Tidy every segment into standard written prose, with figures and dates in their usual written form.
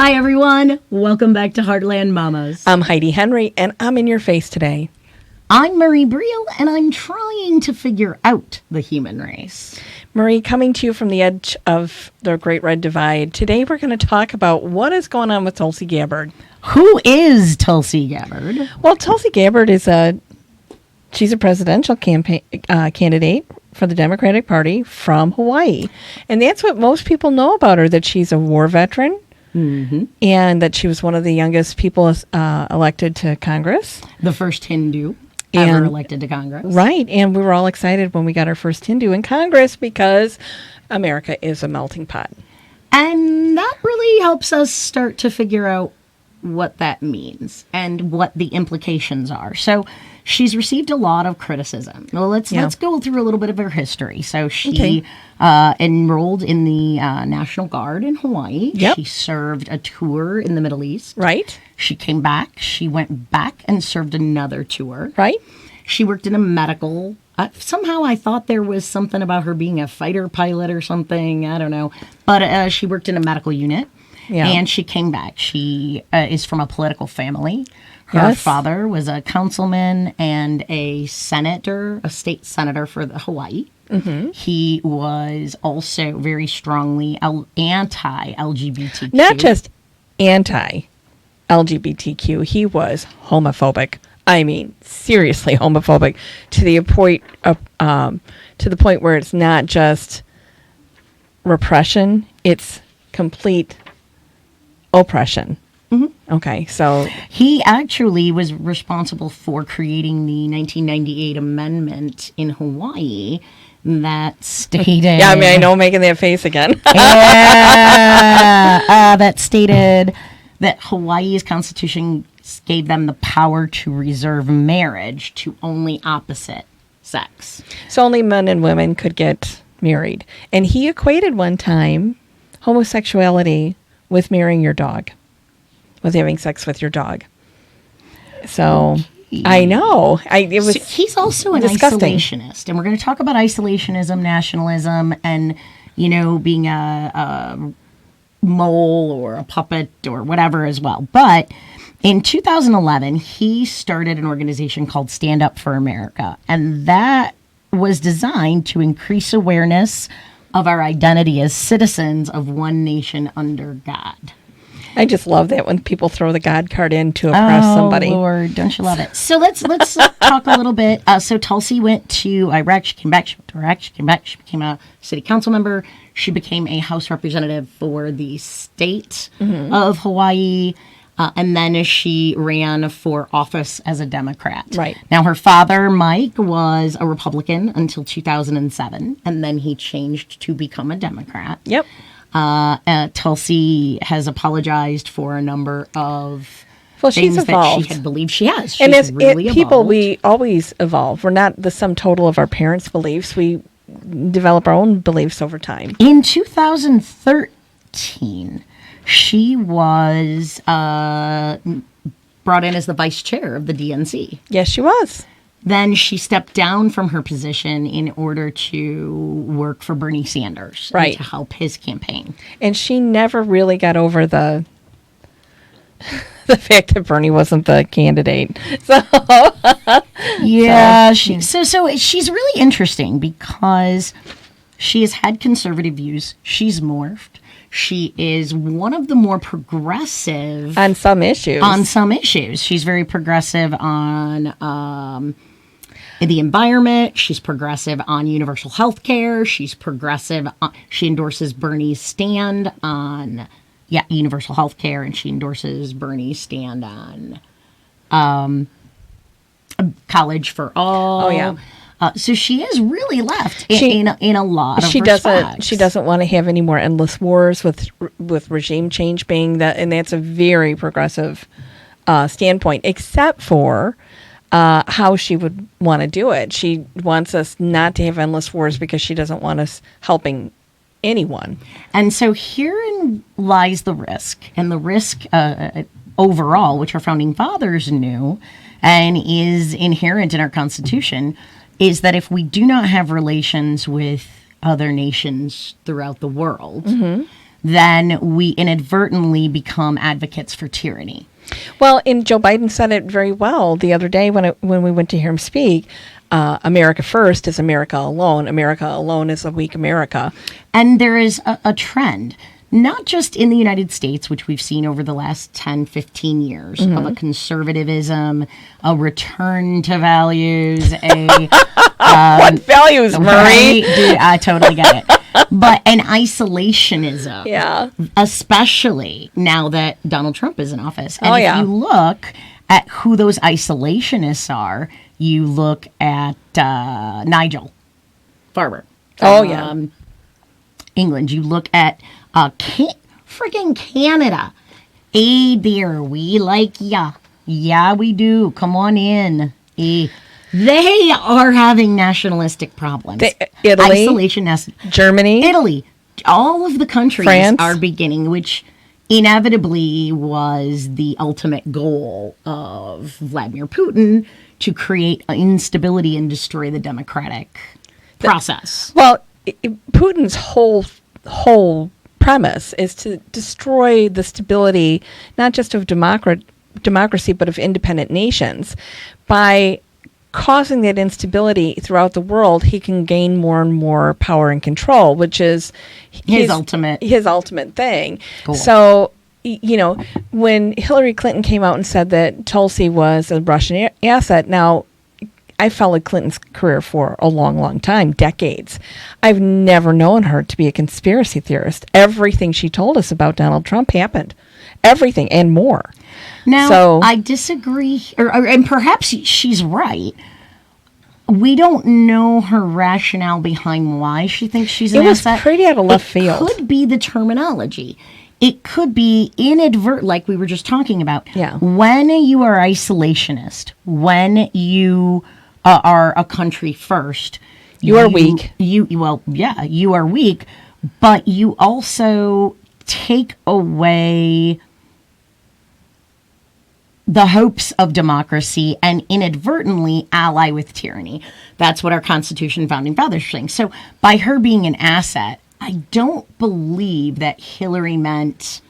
Hi, everyone. Welcome back to Heartland Mamas. I'm Heidi Henry, and I'm in your face today. I'm Marie Briel, and I'm trying to figure out the human race. Marie, coming to you from the edge of the Great Red Divide, today we're going to talk about what is going on with Tulsi Gabbard. Who is Tulsi Gabbard? Well, Tulsi Gabbard she's a presidential campaign candidate for the Democratic Party from Hawaii. And that's what most people know about her, that she's a war veteran. Mm-hmm. And that she was one of the youngest people elected to Congress. The first Hindu ever elected to Congress. Right. And we were all excited when we got our first Hindu in Congress because America is a melting pot. And that really helps us start to figure out what that means and what the implications are. So she's received a lot of criticism. Well, let's go through a little bit of her history. So she enrolled in the National Guard in Hawaii. Yep. She served a tour in the Middle East. Right. She came back. She went back and served another tour. Right. She worked in a medical. Somehow I thought there was something about her being a fighter pilot or something. I don't know. But she worked in a medical unit. Yeah. And she came back. She is from a political family. Her father was a councilman and a senator, a state senator for Hawaii. Mm-hmm. He was also very strongly anti-LGBTQ. Not just anti-LGBTQ. He was homophobic. I mean, seriously homophobic to the point where it's not just repression; it's complete oppression. Mm-hmm. Okay, so he actually was responsible for creating the 1998 amendment in Hawaii that stated... Yeah, I mean, I know, making that face again. That stated that Hawaii's constitution gave them the power to reserve marriage to only opposite sex. So only men and women could get married. And he equated one time homosexuality with marrying your dog, with having sex with your dog. So I know. He's also an isolationist, and we're going to talk about isolationism, nationalism, and being a mole or a puppet or whatever as well. But in 2011, he started an organization called Stand Up for America, and that was designed to increase awareness of our identity as citizens of one nation under God. I just love that when people throw the God card in to oppress somebody. Oh, Lord, don't you love it? So let's talk a little bit. So Tulsi went to Iraq. She came back. She went to Iraq. She came back. She became a city council member. She became a House representative for the state of Hawaii. And then she ran for office as a Democrat. Right. Now, her father, Mike, was a Republican until 2007, and then he changed to become a Democrat. Yep. Tulsi has apologized for a number of things that she had believed she has. She's people, we always evolve. We're not the sum total of our parents' beliefs. We develop our own beliefs over time. In 2013... she was brought in as the vice chair of the DNC. Yes, she was. Then she stepped down from her position in order to work for Bernie Sanders, right, to help his campaign. And she never really got over the fact that Bernie wasn't the candidate. So yeah, so she's really interesting because she has had conservative views. She's morphed. She is one of the more progressive... on some issues. She's very progressive on the environment. She's progressive on universal health care. She's progressive. She endorses Bernie's stand on universal health care, and she endorses Bernie's stand on college for all. Oh, yeah. So she is really left in a lot of respects. She doesn't want to have any more endless wars with regime change being that, and that's a very progressive standpoint, except for how she would want to do it. She wants us not to have endless wars because she doesn't want us helping anyone. And so herein lies the risk, and the risk overall, which our founding fathers knew and is inherent in our Constitution, is that if we do not have relations with other nations throughout the world, then we inadvertently become advocates for tyranny. Well, and Joe Biden said it very well the other day when we went to hear him speak. America first is America alone. America alone is a weak America. And there is a trend, not just in the United States, which we've seen over the last 10, 15 years, of a conservatism, a return to values, what values, Marie? Dude, I totally get it. But an isolationism, yeah, especially now that Donald Trump is in office. And if you look at who those isolationists are, you look at Nigel Farmer. England. You look at friggin' Canada. Hey there, we like ya. Yeah, we do. Come on in. They are having nationalistic problems. Italy, Germany, Italy. All of the countries France are beginning, which inevitably was the ultimate goal of Vladimir Putin, to create instability and destroy the democratic process. Well, Putin's whole premise is to destroy the stability, not just of democracy, but of independent nations. By causing that instability throughout the world, he can gain more and more power and control, which is his ultimate thing. Cool. So, when Hillary Clinton came out and said that Tulsi was a Russian asset, now, I followed Clinton's career for a long, long time, decades. I've never known her to be a conspiracy theorist. Everything she told us about Donald Trump happened. Everything and more. Now, I disagree, and perhaps she's right. We don't know her rationale behind why she thinks she's an asset. It was pretty out of left field. It could be the terminology. It could be inadvertent, like we were just talking about. Yeah. When you are isolationist, when you are a country first, you are weak. You are weak, but you also take away the hopes of democracy and inadvertently ally with tyranny. That's what our Constitution and Founding Fathers think. So by her being an asset, I don't believe that Hillary meant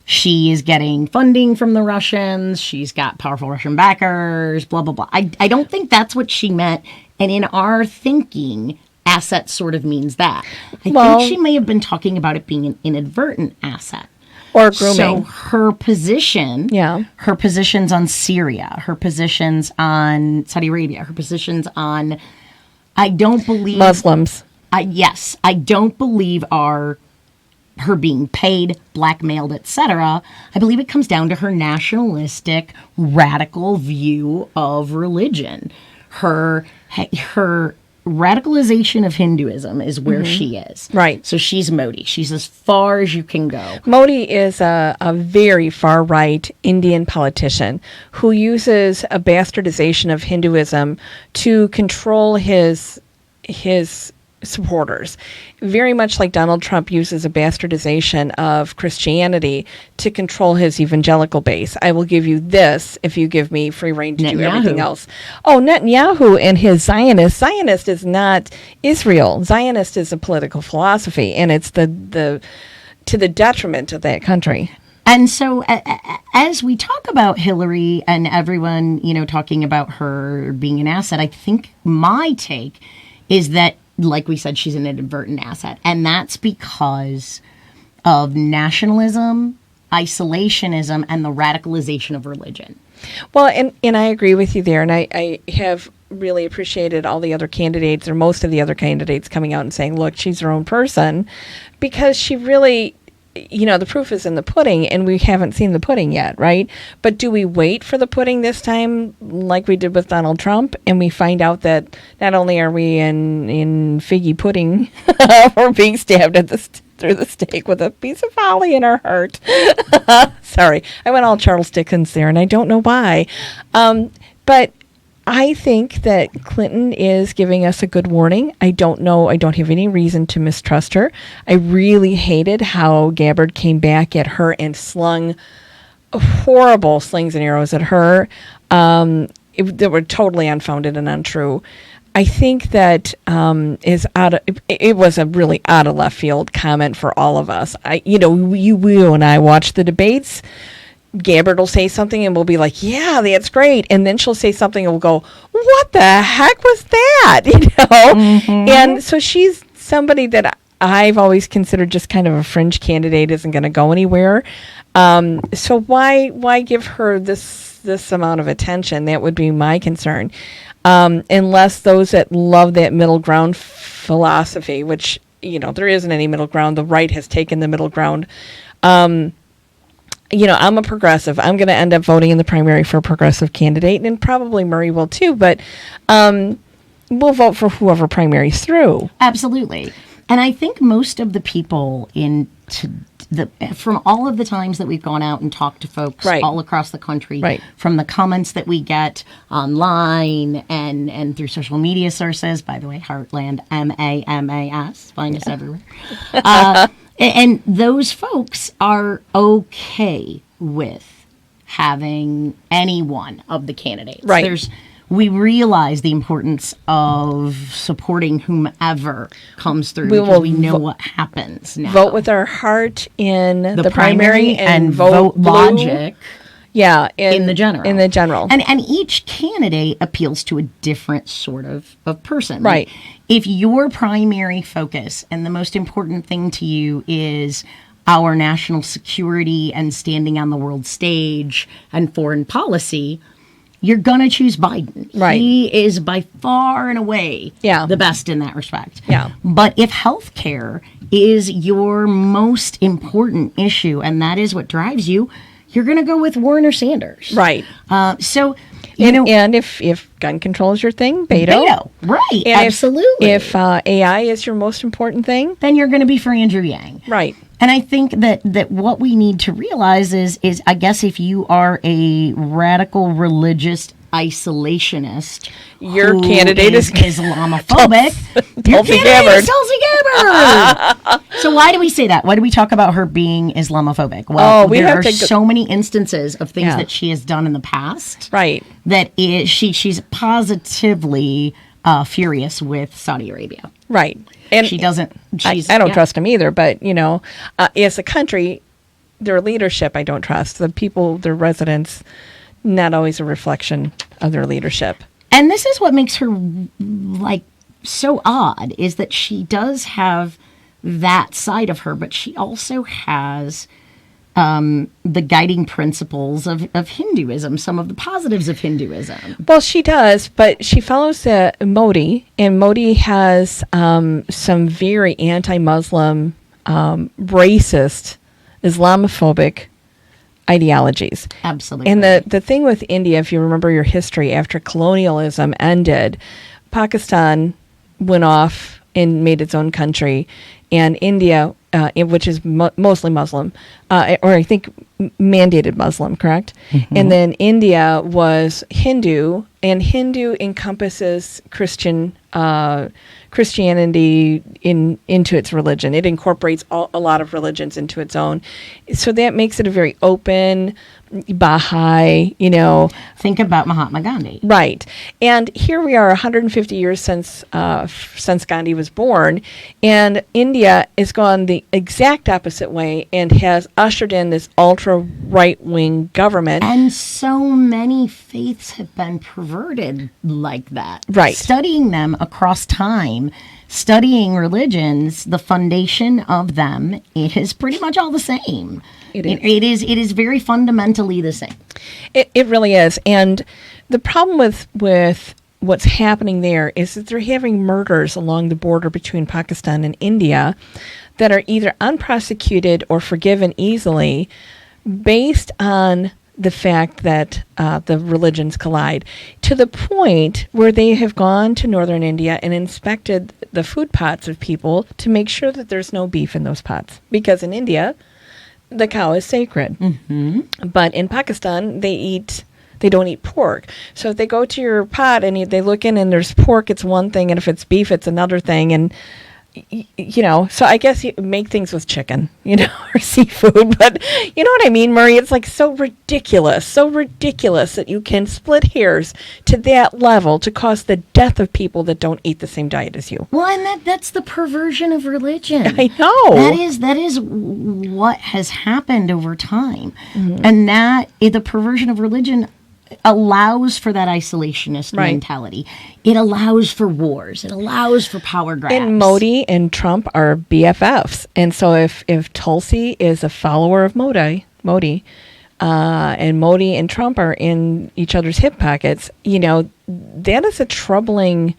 she is getting funding from the Russians, she's got powerful Russian backers, blah, blah, blah. I don't think that's what she meant. And in our thinking, asset sort of means that. I think she may have been talking about it being an inadvertent asset. Or grooming. So her positions on Syria, her positions on Saudi Arabia, her positions on, I don't believe... Muslims. I don't believe are her being paid, blackmailed, etc. I believe it comes down to her nationalistic, radical view of religion. Her radicalization of Hinduism is where she is. Right. So she's Modi. She's as far as you can go. Modi is a very far-right Indian politician who uses a bastardization of Hinduism to control his supporters. Very much like Donald Trump uses a bastardization of Christianity to control his evangelical base. I will give you this if you give me free reign to do everything else. Oh, Netanyahu and his Zionist. Zionist is not Israel. Zionist is a political philosophy, and it's to the detriment of that country. And so as we talk about Hillary and everyone, talking about her being an asset, I think my take is that, like we said, she's an inadvertent asset. And that's because of nationalism, isolationism, and the radicalization of religion. Well, and I agree with you there. And I have really appreciated all the other candidates, or most of the other candidates, coming out and saying, look, she's her own person, because she really... the proof is in the pudding, and we haven't seen the pudding yet, right? But do we wait for the pudding this time, like we did with Donald Trump, and we find out that not only are we in figgy pudding, we're being stabbed through the stake with a piece of holly in our heart. Sorry, I went all Charles Dickens there, and I don't know why. But I think that Clinton is giving us a good warning. I don't know. I don't have any reason to mistrust her. I really hated how Gabbard came back at her and slung horrible slings and arrows at her that were totally unfounded and untrue. I think that it was a really out of left field comment for all of us. You and I watch the debates. Gabbard will say something and we'll be like, yeah, that's great. And then she'll say something and we'll go, what the heck was that? Mm-hmm. And so she's somebody that I've always considered just kind of a fringe candidate, isn't going to go anywhere. So why give her this amount of attention? That would be my concern. Unless those that love that middle ground philosophy, which, there isn't any middle ground. The right has taken the middle ground. I'm a progressive. I'm going to end up voting in the primary for a progressive candidate, and probably Murray will too, but we'll vote for whoever primaries through. Absolutely. And I think most of the people from all of the times that we've gone out and talked to folks all across the country, from the comments that we get online and through social media sources, by the way, Heartland MAMAS, find us everywhere. And those folks are okay with having any one of the candidates. Right. We realize the importance of supporting whomever comes through because we know what happens now. Vote with our heart in the primary and vote logic. Yeah, in the general. And each candidate appeals to a different sort of person. Right. Like, if your primary focus and the most important thing to you is our national security and standing on the world stage and foreign policy, you're going to choose Biden. Right. He is by far and away the best in that respect. Yeah. But if healthcare is your most important issue and that is what drives you, you're going to go with Warren or Sanders. Right. And if gun control is your thing, Beto. Right. And absolutely. If AI is your most important thing, then you're going to be for Andrew Yang. Right. And I think that what we need to realize is I guess if you are a radical religious isolationist, your candidate is Islamophobic. Tulsi Gabbard. Tulsi Gabbard. So why do we say that? Why do we talk about her being Islamophobic? Well, there are so many instances of things that she has done in the past. Right. That she's positively furious with Saudi Arabia. Right. And she doesn't. I don't trust them either. But as a country, their leadership I don't trust. The people, their residents, not always a reflection of their leadership. And this is what makes her so odd, is that she does have that side of her, but she also has the guiding principles of Hinduism, some of the positives of Hinduism. Well, she does, but she follows Modi, and Modi has some very anti-Muslim, racist, Islamophobic ideologies. Absolutely. And the thing with India, if you remember your history, after colonialism ended, Pakistan went off and made its own country, and India, which is mostly Muslim, or I think mandated Muslim, correct? Mm-hmm. And then India was Hindu, and Hindu encompasses Christianity into its religion. It incorporates a lot of religions into its own. So that makes it a very open, Baha'i, Think about Mahatma Gandhi. Right. And here we are 150 years since Gandhi was born, and India has gone the exact opposite way and has ushered in this ultra right-wing government. And so many faiths have been perverted like that. Right. Studying them across time, studying religions, the foundation of them, it is pretty much all the same. It is very fundamentally the same. It really is. And the problem with what's happening there is that they're having murders along the border between Pakistan and India that are either unprosecuted or forgiven easily based on the fact that the religions collide, to the point where they have gone to northern India and inspected the food pots of people to make sure that there's no beef in those pots. Because in India, the cow is sacred. Mm-hmm. But in Pakistan, they don't eat pork. So if they go to your pot and they look in and there's pork, it's one thing, and if it's beef, it's another thing. And so I guess you make things with chicken, or seafood, but you know what I mean, Murray? It's like so ridiculous that you can split hairs to that level to cause the death of people that don't eat the same diet as you. Well, and that's the perversion of religion. I know. That is what has happened over time. And the perversion of religion allows for that isolationist mentality. It allows for wars. It allows for power grabs. And Modi and Trump are BFFs. And so if Tulsi is a follower of Modi, and Modi and Trump are in each other's hip pockets, that is a troubling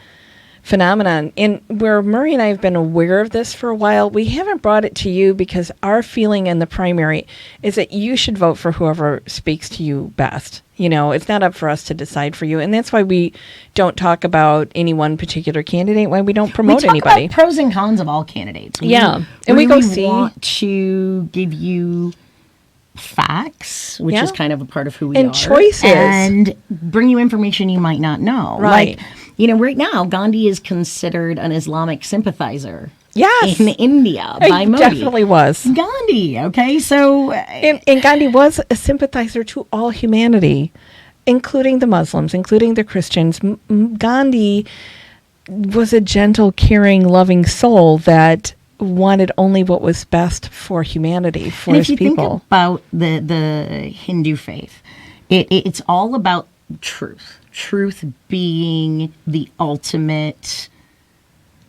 phenomenon. And where Murray and I have been aware of this for a while, we haven't brought it to you because our feeling in the primary is that you should vote for whoever speaks to you best. It's not up for us to decide for you. And that's why we don't talk about any one particular candidate, why we don't promote anybody. We talk about pros and cons of all candidates. And we go see. Want to give you facts, which is kind of a part of who we are. And choices. And bring you information you might not know. Right. Like, right now, Gandhi is considered an Islamic sympathizer. Yes. In India by Modi. Definitely was. Gandhi, okay? So... And Gandhi was a sympathizer to all humanity, including the Muslims, including the Christians. Gandhi was a gentle, caring, loving soul that wanted only what was best for humanity, for his people. If you think about the Hindu faith, it's all about truth. Truth being the ultimate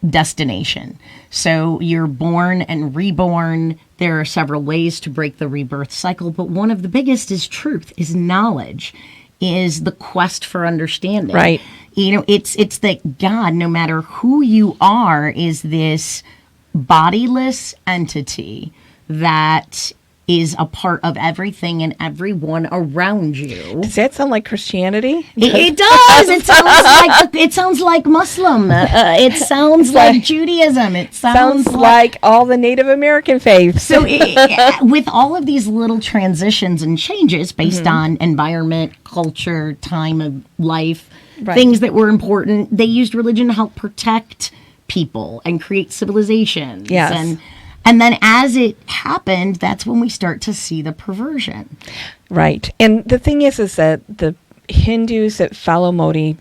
destination. So you're born and reborn. There are several ways to break the rebirth cycle, but one of the biggest is truth, is knowledge, is the quest for understanding. Right. It's that God, no matter who you are, is this bodiless entity that is a part of everything and everyone around you. Does that sound like Christianity? It does. It sounds like Muslim. It sounds like Judaism. It sounds like all the Native American faiths. So with all of these little transitions and changes based on environment, culture, time of life, things that were important, they used religion to help protect people and create civilizations. Yes. And then as it happened, that's when we start to see the perversion. Right. And the thing is that the Hindus that follow Modi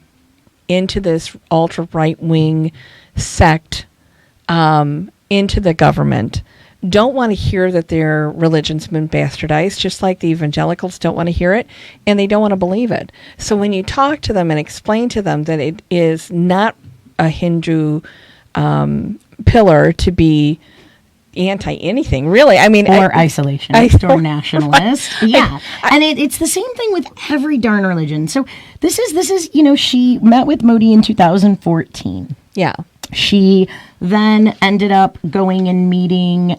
into this ultra right-wing sect, into the government, don't want to hear that their religion's been bastardized, just like the evangelicals don't want to hear it, and they don't want to believe it. So when you talk to them and explain to them that it is not a Hindu pillar to be anti-anything, really. I mean, or isolationist or nationalist. Yeah. And it's the same thing with every darn religion. So this is, she met with Modi in 2014. Yeah. She then ended up going and meeting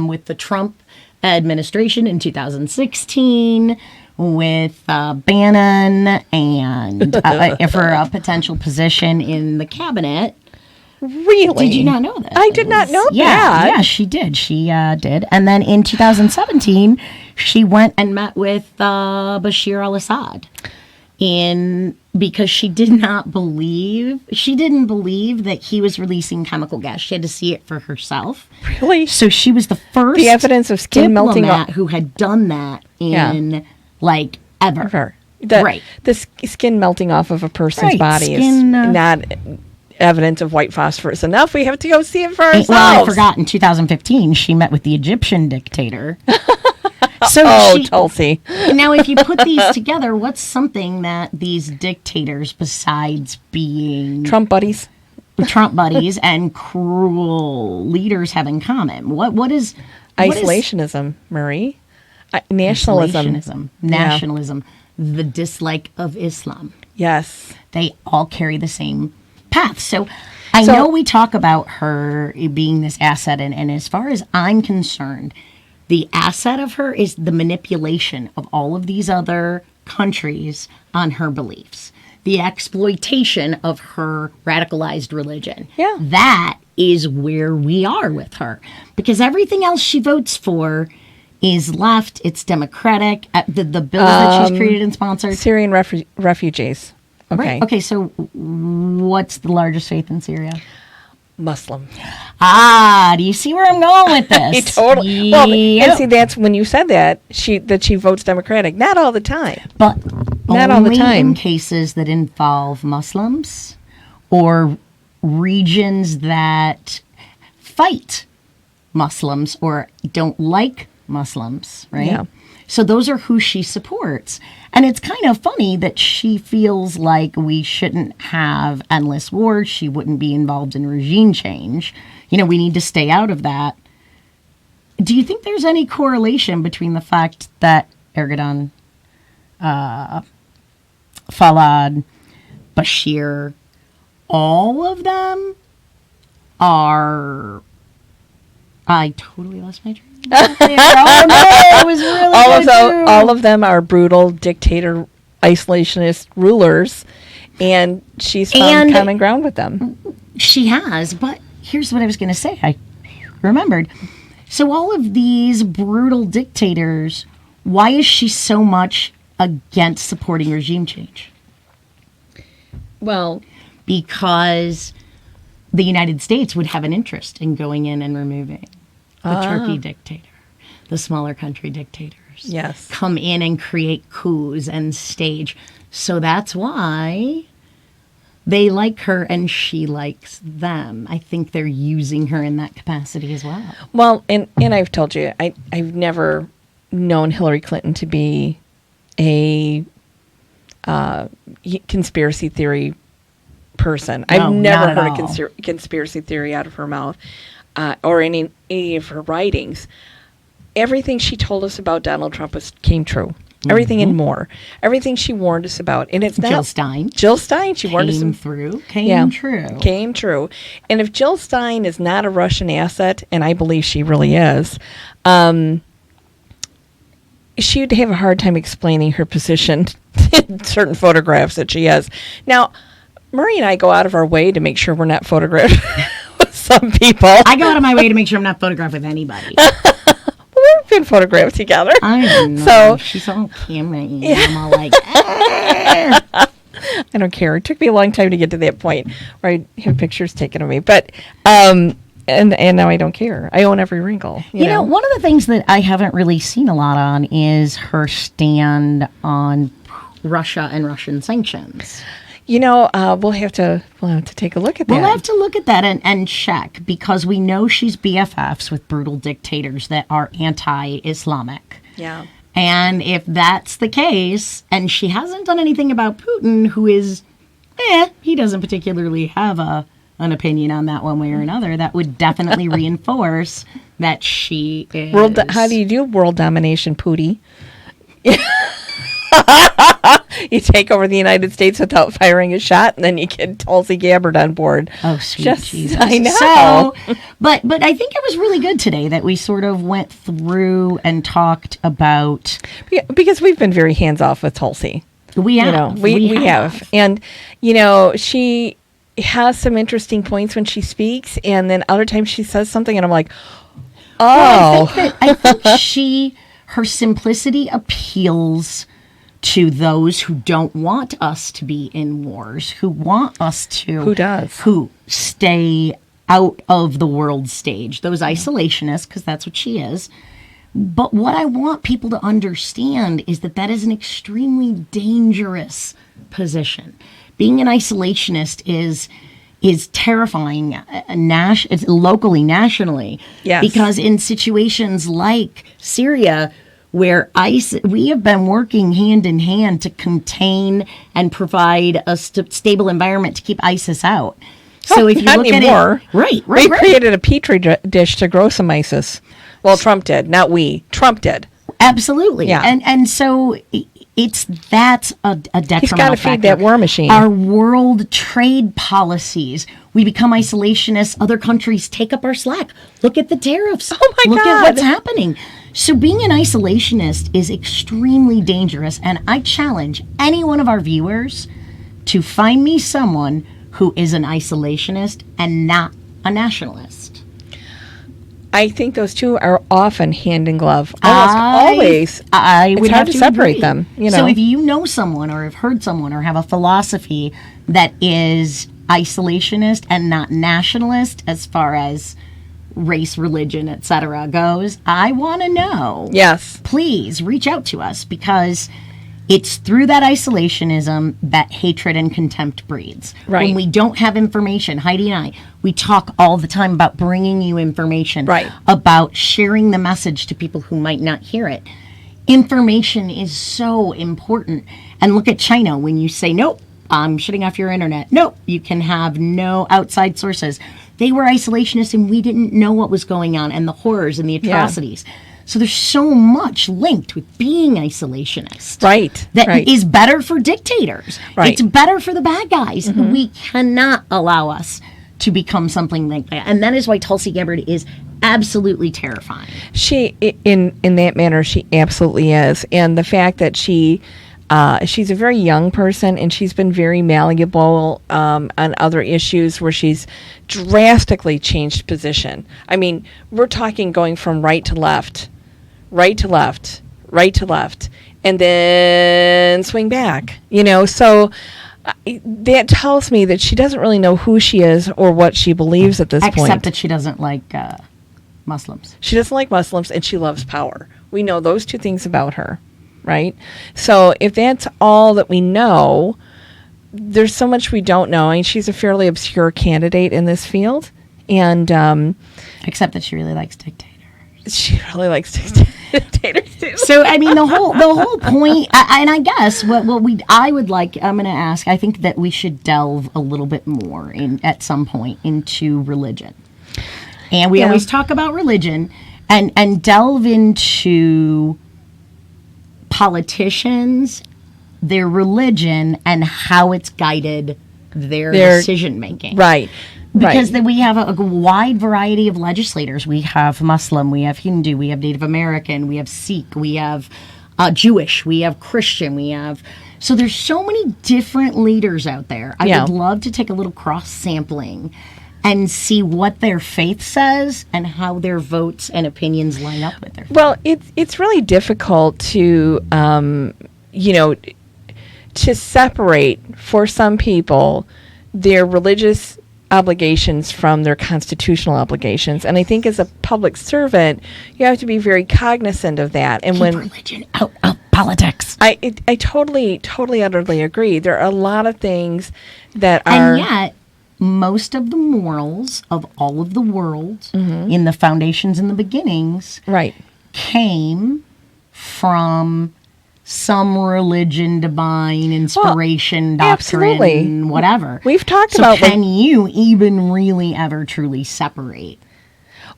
with the Trump administration in 2016 with Bannon and for a potential position in the cabinet. Really? Did you not know that? I did not know that. Yeah, she did. She did. And then in 2017, she went and met with Bashir al-Assad. Because she didn't believe that he was releasing chemical gas. She had to see it for herself. Really? So she was the first the evidence of skin melting off who had done that in ever. The skin melting off of a person's body is not evidence of white phosphorus enough. We have to go see it for ourselves. Well, I forgot, in 2015, she met with the Egyptian dictator. So Tulsi. Now, if you put these together, what's something that these dictators, besides being Trump buddies and cruel leaders, have in common? What is isolationism, Marie? Nationalism. Nationalism. The dislike of Islam. Yes. They all carry the same path. So I know we talk about her being this asset, and as far as I'm concerned, the asset of her is the manipulation of all of these other countries on her beliefs, the exploitation of her radicalized religion. Yeah. That is where we are with her, because everything else she votes for is left. It's democratic. The bills that she's created and sponsored. Syrian refugees. Okay. Right. Okay, so what's the largest faith in Syria? Muslim. Do you see where I'm going with this? Totally. Well, and see, that's when you said that she votes Democratic. Not all the time. But not all the only time. in cases that involve Muslims or regions that fight Muslims or don't like Muslims, right? Yeah. So those are who she supports. And it's kind of funny that she feels like we shouldn't have endless wars. She wouldn't be involved in regime change. You know, we need to stay out of that. Do you think there's any correlation between the fact that Erdogan, Fallad, Bashir, all of them are... I totally lost my train. Oh no, it was really all of them are brutal dictator, isolationist rulers, and she's found common ground with them. She has, but here's what I was going to say. I remembered. So all of these brutal dictators, why is she so much against supporting regime change? Well, because the United States would have an interest in going in and removing the Turkey dictator, the smaller country dictators. Yes. Come in and create coups and stage. So that's why they like her and she likes them. I think they're using her in that capacity as well. Well, and I've told you, I've never known Hillary Clinton to be a conspiracy theory person. I've never heard a conspiracy theory out of her mouth. Or any of her writings. Everything she told us about Donald Trump came true. Everything and more. Everything she warned us about. And it's not... Jill Stein. She warned us. Came true. Came true. And if Jill Stein is not a Russian asset, and I believe she really is, she would have a hard time explaining her position in certain photographs that she has. Now, Murray and I go out of our way to make sure we're not photographed with some people. I go out of my way to make sure I'm not photographed with anybody. We've been photographed together. I know. So she's on camera and I'm all like, I don't care. It took me a long time to get to that point where I have pictures taken of me. But and now I don't care. I own every wrinkle. You know, one of the things that I haven't really seen a lot on is her stand on Russia and Russian sanctions. You know, we'll have to take a look at that. We'll have to look at that and check, because we know she's BFFs with brutal dictators that are anti-Islamic. Yeah. And if that's the case, and she hasn't done anything about Putin, who is, he doesn't particularly have an opinion on that one way or another, that would definitely reinforce that she is... How do you do world domination, Pootie? You take over the United States without firing a shot, and then you get Tulsi Gabbard on board. Oh, sweet Jesus. I know. So, but I think it was really good today that we sort of went through and talked about... Because we've been very hands-off with Tulsi. We have. We have. And, you know, she has some interesting points when she speaks, and then other times she says something, and I'm like, oh. Well, I think her simplicity appeals to those who don't want us to be in wars, who want us to... Who does? Who stay out of the world stage. Those isolationists, because that's what she is. But what I want people to understand is that is an extremely dangerous position. Being an isolationist is terrifying, it's locally, nationally. Yes. Because in situations like Syria, where we have been working hand in hand to contain and provide a stable environment to keep ISIS out. So if you look at it, right. We created a petri dish to grow some ISIS. Well, Trump did, not we. Trump did. Absolutely. Yeah. And so that's a detrimental He's got to feed that war machine. Our world trade policies. We become isolationists. Other countries take up our slack. Look at the tariffs. Oh my God. Look at what's happening. So being an isolationist is extremely dangerous, and I challenge any one of our viewers to find me someone who is an isolationist and not a nationalist. I think those two are often hand in glove. Almost always. It's hard to separate them. You know. So if you know someone or have heard someone or have a philosophy that is isolationist and not nationalist as far as race, religion, etc. goes, I want to know. Yes. Please reach out to us, because it's through that isolationism that hatred and contempt breeds. Right. When we don't have information, Heidi and I, we talk all the time about bringing you information, right, about sharing the message to people who might not hear it. Information is so important. And look at China. When you say, nope, I'm shutting off your internet. Nope, you can have no outside sources. They were isolationists, and we didn't know what was going on, and the horrors and the atrocities. Yeah. So there's so much linked with being isolationist. Right. That is better for dictators. Right. It's better for the bad guys. Mm-hmm. We cannot allow us to become something like that. And that is why Tulsi Gabbard is absolutely terrifying. She, in that manner, she absolutely is. And the fact that she's a very young person, and she's been very malleable on other issues where she's drastically changed position. I mean, we're talking going from right to left, right to left, right to left, and then swing back, So that tells me that she doesn't really know who she is or what she believes at this point. Except that she doesn't like Muslims. She doesn't like Muslims, and she loves power. We know those two things about her. Right? So if that's all that we know, there's so much we don't know. I mean, she's a fairly obscure candidate in this field. And except that she really likes dictators. She really likes dictators too. So I mean, the whole point, and I guess I would like, I'm going to ask, I think that we should delve a little bit more at some point into religion. And we always talk about religion and delve into politicians, their religion, and how it's guided their decision making. Right. Because then we have a wide variety of legislators. We have Muslim, we have Hindu, we have Native American, we have Sikh, we have Jewish, we have Christian, so there's so many different leaders out there. I would love to take a little cross sampling and see what their faith says and how their votes and opinions line up with their faith. Well, it's really difficult to, to separate, for some people, their religious obligations from their constitutional obligations. And I think as a public servant, you have to be very cognizant of that. And keep religion out of politics. I totally, utterly agree. There are a lot of things that are... And yet, most of the morals of all of the world in the foundations and the beginnings came from some religion, divine inspiration, doctrine, absolutely. Whatever. We've talked so about... can you even really ever truly separate?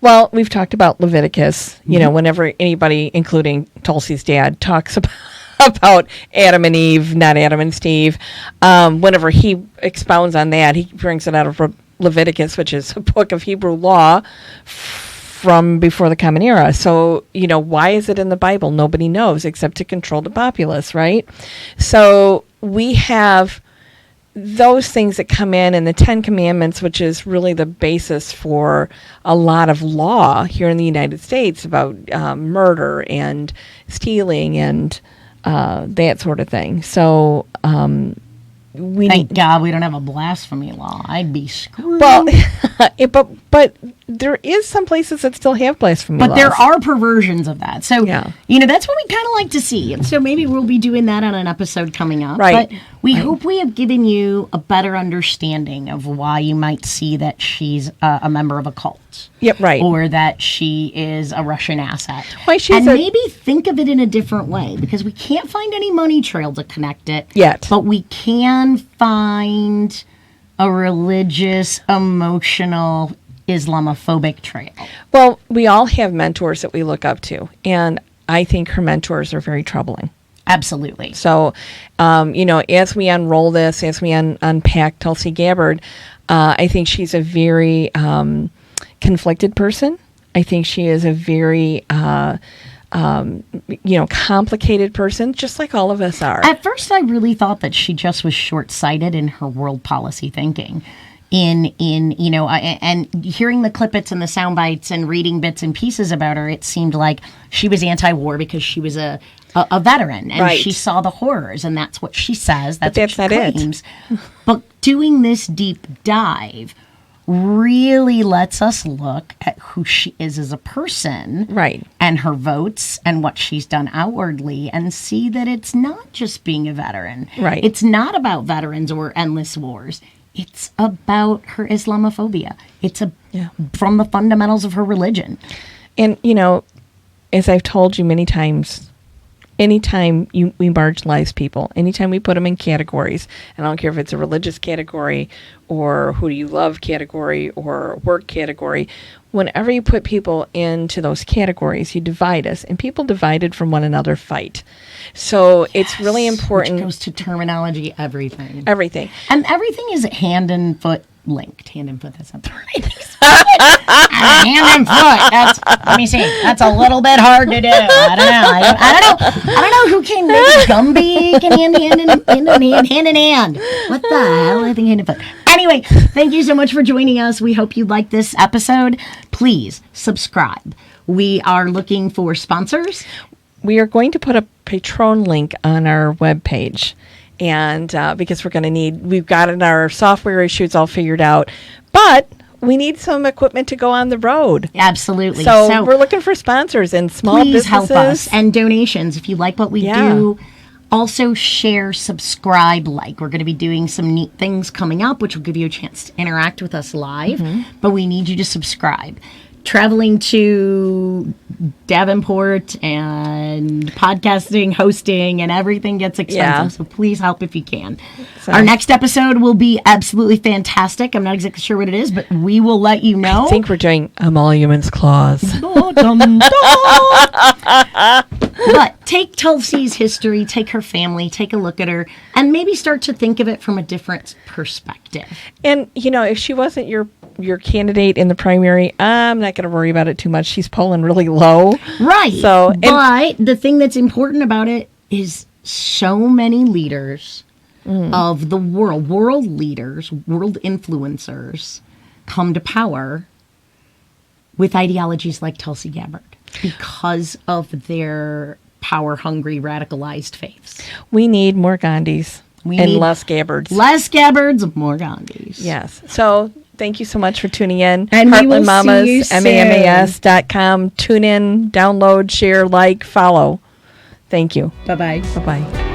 Well, we've talked about Leviticus, whenever anybody, including Tulsi's dad, talks about Adam and Eve, not Adam and Steve. Whenever he expounds on that, he brings it out of Leviticus, which is a book of Hebrew law from before the Common Era. So, why is it in the Bible? Nobody knows, except to control the populace, right? So we have those things that come in, and the Ten Commandments, which is really the basis for a lot of law here in the United States about murder and stealing and that sort of thing. So thank God we don't have a blasphemy law. I'd be screwed. Well, but there is some places that still have blasphemy laws. But there are perversions of that. So, that's what we kind of like to see. And so maybe we'll be doing that on an episode coming up. Right. But we hope we have given you a better understanding of why you might see that she's a member of a cult. Yep, right. Or that she is a Russian asset. And maybe think of it in a different way, because we can't find any money trail to connect it. Yet. But we can find a religious, emotional, Islamophobic trail. Well, we all have mentors that we look up to, and I think her mentors are very troubling. Absolutely. So, as we unroll this, as we unpack Tulsi Gabbard, I think she's a very conflicted person. I think she is a very complicated person, just like all of us are. At first, I really thought that she just was short-sighted in her world policy thinking. And hearing the clippets and the sound bites and reading bits and pieces about her, it seemed like she was anti-war because she was a veteran and she saw the horrors, and that's what she says. That's what she claims. But doing this deep dive really lets us look at who she is as a person, Right. and her votes and what she's done outwardly, and see that it's not just being a veteran. Right. It's not about veterans or endless wars. It's about her Islamophobia. It's from the fundamentals of her religion. And, as I've told you many times, anytime we marginalize people, anytime we put them in categories, and I don't care if it's a religious category or who do you love category or work category, whenever you put people into those categories, you divide us, and people divided from one another fight. So it's really important. Which goes to terminology, everything. Everything. And everything is hand and foot linked. Hand and foot, that's not the right hand and foot. Let me see. That's a little bit hard to do. I don't know who can make Gumby can hand in hand. What the hell? I think hand and foot. Anyway, thank you so much for joining us. We hope you liked this episode. Please subscribe. We are looking for sponsors. We are going to put a Patreon link on our webpage. And because we've got our software issues all figured out, but we need some equipment to go on the road. Absolutely. So we're looking for sponsors and small please businesses. Help us, and donations if you like what we do. Also share, subscribe, like. We're going to be doing some neat things coming up, which will give you a chance to interact with us live. But we need you to subscribe. Traveling to Davenport and podcasting, hosting, and everything gets expensive. Yeah. So please help if you can. Our next episode will be absolutely fantastic. I'm not exactly sure what it is, but we will let you know. I think we're doing Emoluments Clause. But take Tulsi's history, take her family, take a look at her, and maybe start to think of it from a different perspective. And, if she wasn't your candidate in the primary, I'm not going to worry about it too much. She's polling really low. Right. So, but the thing that's important about it is so many leaders of the world leaders, world influencers, come to power with ideologies like Tulsi Gabbard because of their power-hungry, radicalized faiths. We need more Gandhis and less Gabbards. Less Gabbards, more Gandhis. Yes. So thank you so much for tuning in. And we will Heartland Mamas, see you soon. MAMAS.com. Tune in, download, share, like, follow. Thank you. Bye-bye. Bye-bye.